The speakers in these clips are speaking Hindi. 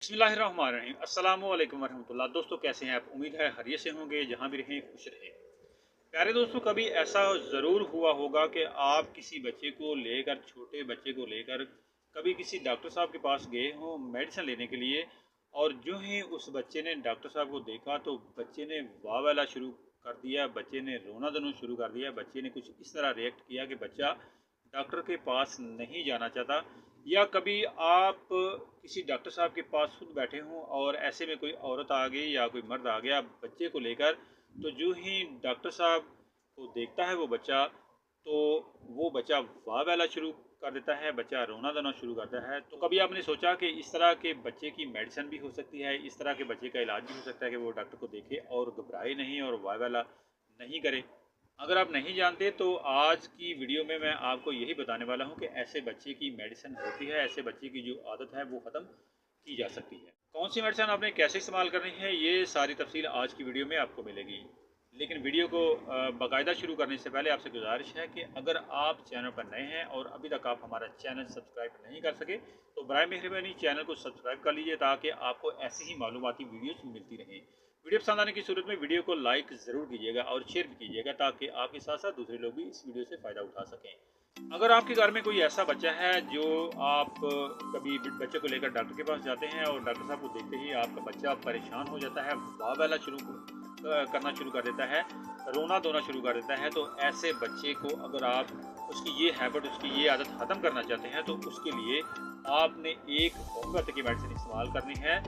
बिस्मिल्लाहिर्रहमानिर्रहीम। अस्सलामु अलैकुम वरहमतुल्लाह। दोस्तों कैसे हैं आप? उम्मीद है खैरियत से होंगे, जहाँ भी रहें खुश रहें। प्यारे दोस्तों, कभी ऐसा ज़रूर हुआ होगा कि आप किसी बच्चे को लेकर, छोटे बच्चे को लेकर कभी किसी डॉक्टर साहब के पास गए हों मेडिसिन लेने के लिए, और जो ही उस बच्चे ने डॉक्टर साहब को देखा तो बच्चे ने वाह वाला शुरू कर दिया, बच्चे ने रोना धोना शुरू कर दिया, बच्चे ने कुछ इस तरह रिएक्ट किया कि बच्चा डॉक्टर के पास नहीं जाना चाहता। या कभी आप किसी डॉक्टर साहब के पास खुद बैठे हों और ऐसे में कोई औरत आ गई या कोई मर्द आ गया बच्चे को लेकर, तो जो ही डॉक्टर साहब को देखता है वो बच्चा, तो वो बच्चा वाह वाला शुरू कर देता है, बच्चा रोना धोना शुरू करता है। तो कभी आपने सोचा कि इस तरह के बच्चे की मेडिसिन भी हो सकती है, इस तरह के बच्चे का इलाज भी हो सकता है कि वो डॉक्टर को देखे और घबराए नहीं और वाह वाला नहीं करे? अगर आप नहीं जानते तो आज की वीडियो में मैं आपको यही बताने वाला हूं कि ऐसे बच्चे की मेडिसिन होती है, ऐसे बच्चे की जो आदत है वो ख़त्म की जा सकती है। कौन सी मेडिसिन आपने कैसे इस्तेमाल करनी है, ये सारी तफसील आज की वीडियो में आपको मिलेगी। लेकिन वीडियो को बाकायदा शुरू करने से पहले आपसे गुजारिश है कि अगर आप चैनल पर नए हैं और अभी तक आप हमारा चैनल सब्सक्राइब नहीं कर सके तो बराए मेहरबानी चैनल को सब्सक्राइब कर लीजिए, ताकि आपको ऐसी ही मालूमाती वीडियोस मिलती रहें। वीडियो पसंद आने की सूरत में वीडियो को लाइक ज़रूर कीजिएगा और शेयर भी कीजिएगा, ताकि आपके साथ साथ दूसरे लोग भी इस वीडियो से फ़ायदा उठा सकें। अगर आपके घर में कोई ऐसा बच्चा है जो आप कभी बच्चे को लेकर डॉक्टर के पास जाते हैं और डॉक्टर साहब को देखते ही आपका बच्चा परेशान हो जाता है, वाह वाला शुरू करना शुरू कर देता है, रोना धोना शुरू कर देता है, तो ऐसे बच्चे को अगर आप उसकी ये हैबिट, उसकी ये आदत ख़त्म करना चाहते हैं तो उसके लिए आपने एक होम्योपैथी की मेडिसिन इस्तेमाल करनी है।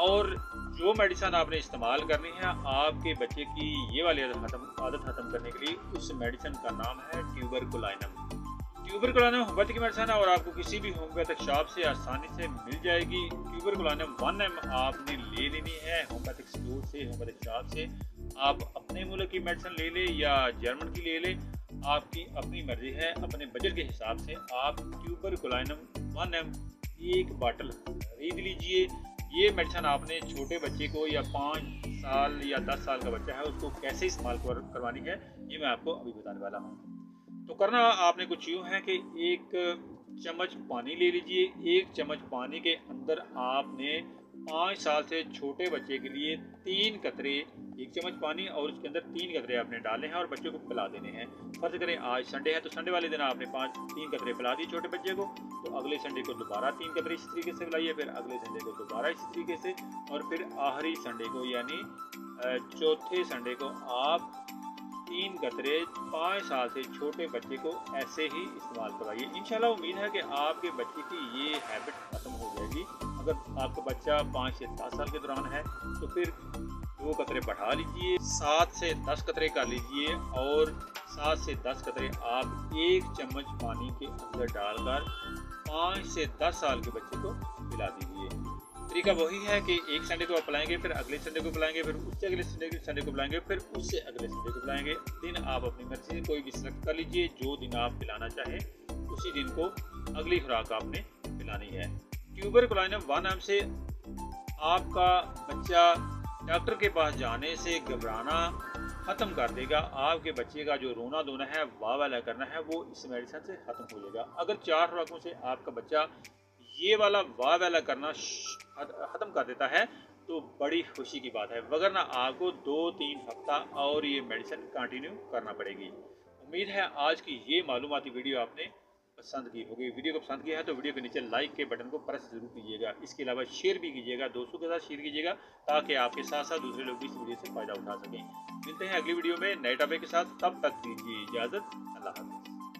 और जो मेडिसिन आपने इस्तेमाल करनी है आपके बच्चे की ये वाली आदत ख़त्म करने के लिए, उस मेडिसिन का नाम है ट्यूबरकुलाइनम। ट्यूबरकुलाइनम होम्योपैथी की मेडिसिन है और आपको किसी भी होम्योपैथिक शॉप से आसानी से मिल जाएगी। ट्यूबरकुलाइनम 1 ml आपने ले लेनी है होम्योपैथिक स्टोर से, होम्योपैथिक शॉप से। आप अपने मुल्क की मेडिसिन ले लें या जर्मन की ले लें, आपकी अपनी मर्जी है। अपने बजट के हिसाब से आप ट्यूबरकुलाइनम 1 ml एक बाटल खरीद लीजिए। ये मेडिसिन आपने छोटे बच्चे को, या 5 साल या 10 साल का बच्चा है उसको कैसे इस्तेमाल करवानी है, ये मैं आपको अभी बताने वाला हूँ। तो करना आपने कुछ यूँ है कि 1 चम्मच पानी ले लीजिए। 1 चम्मच पानी के अंदर आपने 5 साल से छोटे बच्चे के लिए 3 कतरे, 1 चम्मच पानी और उसके अंदर 3 कतरे आपने डालने हैं और बच्चे को पिला देने हैं। फर्ज करें आज संडे है तो संडे वाले दिन आपने 3 कतरे पिला दिए छोटे बच्चे को, तो अगले संडे को दोबारा 3 कतरे इस तरीके से पिलाइए, फिर अगले संडे को दोबारा इसी तरीके से, और फिर आखिरी संडे को यानी चौथे संडे को आप 3 कतरे 5 साल से छोटे बच्चे को ऐसे ही इस्तेमाल करवाइए। इंशाल्लाह उम्मीद है कि आपके बच्चे की ये हैबिट ख़त्म हो जाएगी। अगर आपका बच्चा 5 से 10 साल के दौरान है तो फिर 2 कतरे बढ़ा लीजिए, 7 से 10 कतरे कर लीजिए, और 7 से 10 कतरे आप 1 चम्मच पानी के अंदर डालकर 5 से 10 साल के बच्चे को पिला दीजिए। तरीका वही है कि एक संडे को आप पिलाएंगे, फिर अगले संडे को पिलाएंगे, फिर उससे अगले संडे को पिलाएंगे, फिर उससे अगले संडे को पिलाएंगे। दिन आप अपनी मर्जी से कोई भी सिलेक्ट कर लीजिए, जो दिन आप पिलाना चाहें उसी दिन को अगली खुराक आपने पिलानी है। ट्यूबरकुलाइनम 1 ml से आपका बच्चा डॉक्टर के पास जाने से घबराना ख़त्म कर देगा। आपके बच्चे का जो रोना धोना है, वाह वाला करना है, वो इस मेडिसिन से ख़त्म हो जाएगा। अगर 4 खुराकों से आपका बच्चा ये वाला वाह वाला करना ख़त्म कर देता है तो बड़ी खुशी की बात है, वगरना आपको 2-3 हफ्ता और ये मेडिसिन कंटिन्यू करना पड़ेगी। उम्मीद है आज की ये मालूमाती वीडियो आपने पसंद की होगी। वीडियो को पसंद किया है तो वीडियो के नीचे लाइक के बटन को प्रेस जरूर कीजिएगा। इसके अलावा शेयर भी कीजिएगा, दोस्तों के साथ शेयर कीजिएगा, ताकि आपके साथ साथ दूसरे लोग भी इस वीडियो से फ़ायदा उठा सकें। मिलते हैं अगली वीडियो में नए टॉपिक के साथ, तब तक दीजिए इजाज़त। अल्लाह हाफ़िज़।